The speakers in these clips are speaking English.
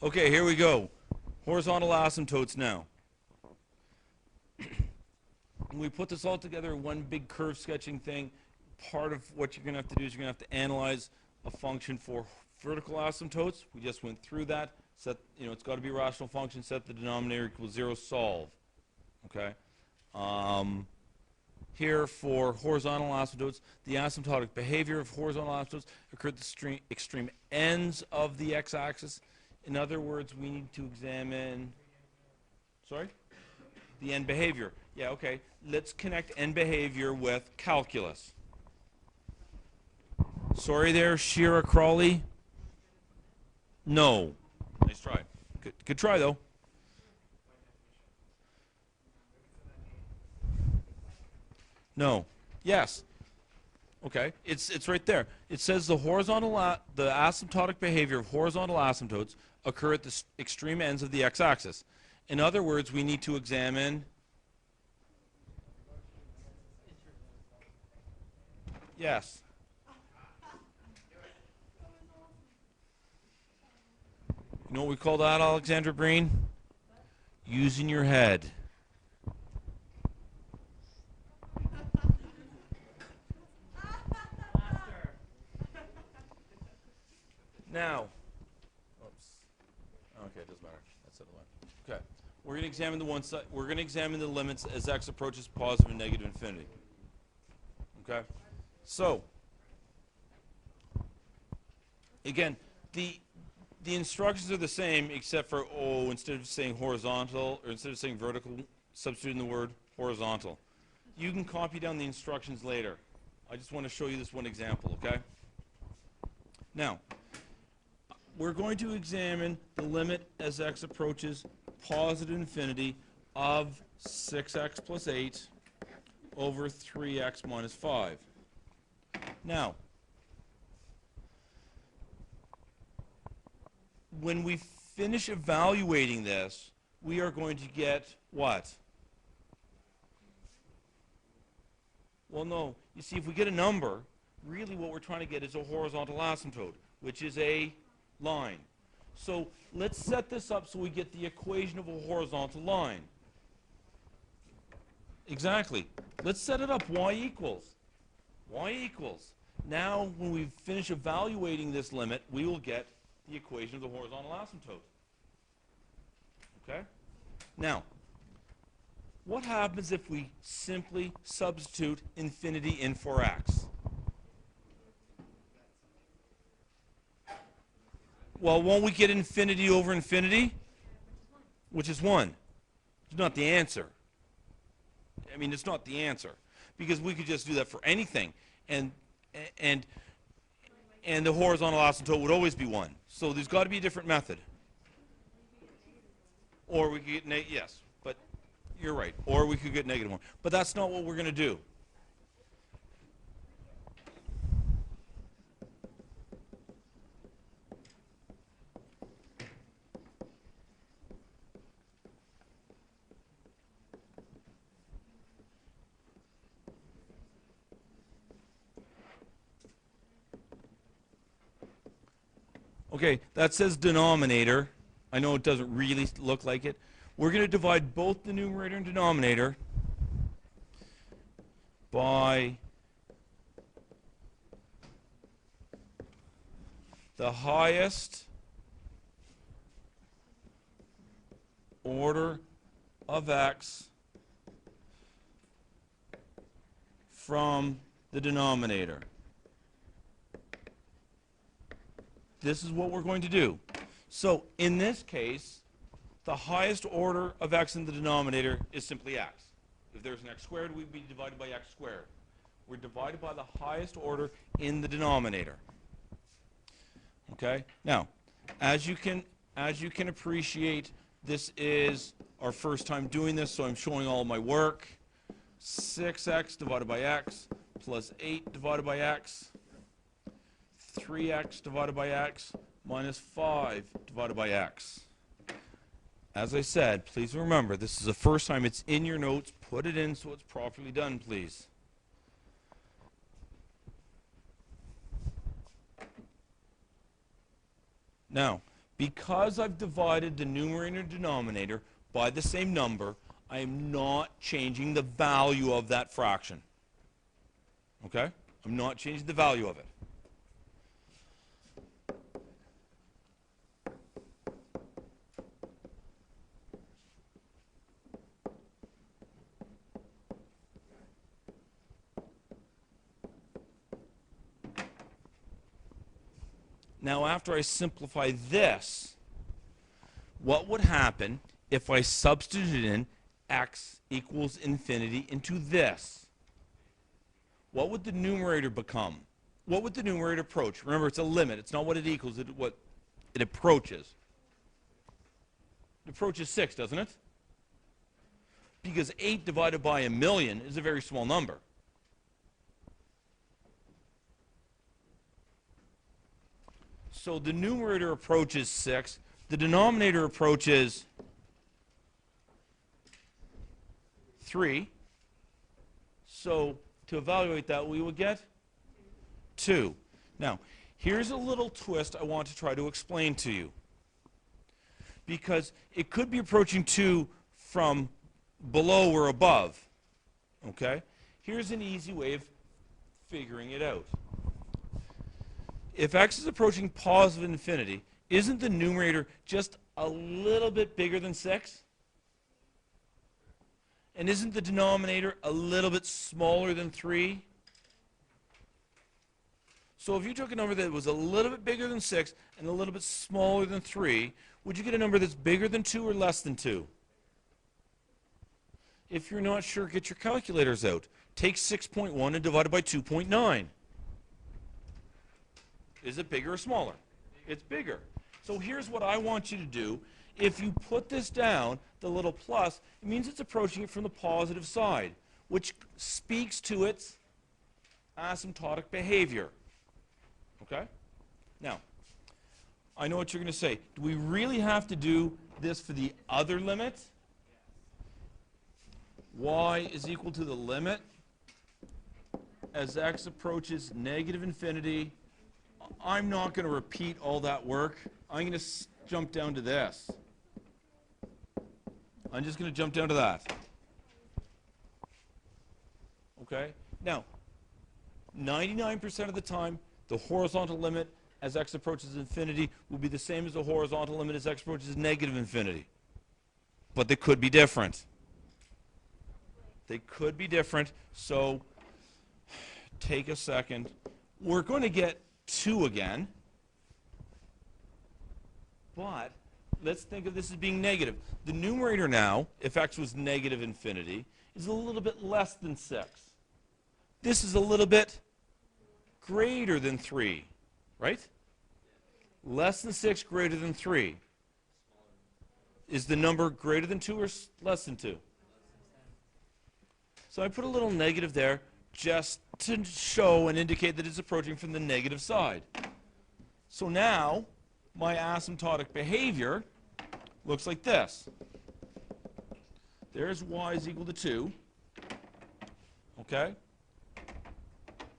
Okay, here we go. Horizontal asymptotes now. We put this all together in one big curve sketching thing. Part of what you're going to have to do is you're going to have to analyze a function for vertical asymptotes. We just went through that. Set, it's got to be a rational function. Set the denominator equals 0. Solve. Okay. Here for horizontal asymptotes, the asymptotic behavior of horizontal asymptotes occur at the extreme ends of the x-axis. In other words, we need to examine, sorry? The end behavior. Yeah, okay. Let's connect end behavior with calculus. Sorry there, Shira Crawley? No. Nice try. Good try, though. No. Yes. Okay. It's right there. It says the asymptotic behavior of horizontal asymptotes occur at the extreme ends of the x-axis. In other words, we need to examine. Yes. You know what we call that, Alexandra Breen? Using your head. Now, oops. Okay, it doesn't matter. That's it. Okay, we're going to examine the one side. We're going to examine the limits as x approaches positive and negative infinity. Okay, so again, the instructions are the same except for instead of saying horizontal or instead of saying vertical, substituting the word horizontal. You can copy down the instructions later. I just want to show you this one example. Okay. Now, we're going to examine the limit as x approaches positive infinity of 6x plus 8 over 3x minus 5. Now, when we finish evaluating this, we are going to get what? Well, no. You see, if we get a number, really what we're trying to get is a horizontal asymptote, which is a line. So let's set this up so we get the equation of a horizontal line. Exactly. Let's set it up. Y equals. Y equals. Now, when we finish evaluating this limit, we will get the equation of the horizontal asymptote. Okay? Now, what happens if we simply substitute infinity in for x? Well, won't we get infinity over infinity? Which is 1. It's not the answer. I mean, it's not the answer. Because we could just do that for anything. And the horizontal asymptote would always be 1. So there's got to be a different method. Or we could get yes, but you're right. Or we could get -1. But that's not what we're going to do. Okay, that says denominator. I know it doesn't really look like it. We're going to divide both the numerator and denominator by the highest order of x from the denominator. This is what we're going to do. So in this case, the highest order of x in the denominator is simply x. If there's an x squared, we'd be divided by x squared. We're divided by the highest order in the denominator. Okay? Now, as you can appreciate, this is our first time doing this, so I'm showing all my work. 6x divided by x plus 8 divided by x. 3x divided by x minus 5 divided by x. As I said, please remember, this is the first time it's in your notes. Put it in so it's properly done, please. Now, Because I've divided the numerator and denominator by the same number, I am not changing the value of that fraction. Okay? I'm not changing the value of it. Now, after I simplify this, what would happen if I substituted in x equals infinity into this? What would the numerator become? What would the numerator approach? Remember, it's a limit. It's not what it equals, it's what it approaches. It approaches 6, doesn't it? Because 8 divided by 1,000,000 is a very small number. So the numerator approaches 6. The denominator approaches 3. So to evaluate that, we would get 2. Now, here's a little twist I want to try to explain to you. Because it could be approaching 2 from below or above. Okay? Here's an easy way of figuring it out. If x is approaching positive infinity, isn't the numerator just a little bit bigger than 6? And isn't the denominator a little bit smaller than 3? So if you took a number that was a little bit bigger than 6 and a little bit smaller than 3, would you get a number that's bigger than 2 or less than 2? If you're not sure, get your calculators out. Take 6.1 and divide it by 2.9. Is it bigger or smaller? It's bigger. So here's what I want you to do. If you put this down, the little plus, it means it's approaching it from the positive side, which speaks to its asymptotic behavior. Okay? Now, I know what you're going to say. Do we really have to do this for the other limit? Y is equal to the limit as x approaches negative infinity. I'm not going to repeat all that work. I'm going to jump down to this. I'm just going to jump down to that. Okay? Now, 99% of the time, the horizontal limit as x approaches infinity will be the same as the horizontal limit as x approaches negative infinity. But they could be different. They could be different, so take a second. We're going to get 2 again, but let's think of this as being negative. The numerator now, if x was negative infinity, is a little bit less than 6. This is a little bit greater than 3, right? Less than 6, greater than 3. Is the number greater than 2 or less than 2? So I put a little negative there just to show and indicate that it's approaching from the negative side. So now, my asymptotic behavior looks like this. There's y is equal to 2. Okay?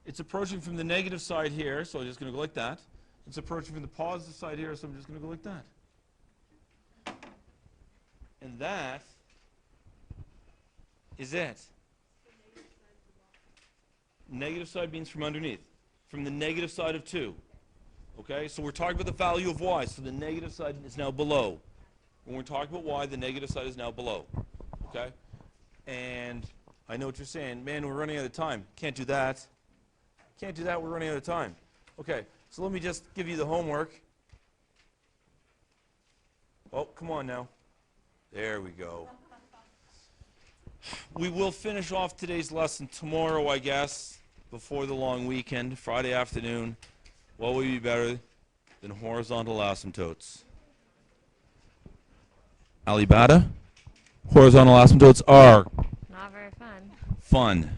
It's approaching from the negative side here, so I'm just going to go like that. It's approaching from the positive side here, so I'm just going to go like that. And that is it. Negative side means from underneath. From the negative side of 2. Okay? So we're talking about the value of y. So the negative side is now below. When we're talking about y, the negative side is now below. Okay? And I know what you're saying. Man, we're running out of time. Can't do that. Can't do that. We're running out of time. Okay. So let me just give you the homework. Oh, come on now. There we go. We will finish off today's lesson tomorrow, I guess, before the long weekend, Friday afternoon. What would be better than horizontal asymptotes? Alibata? Horizontal asymptotes are Not very fun. fun.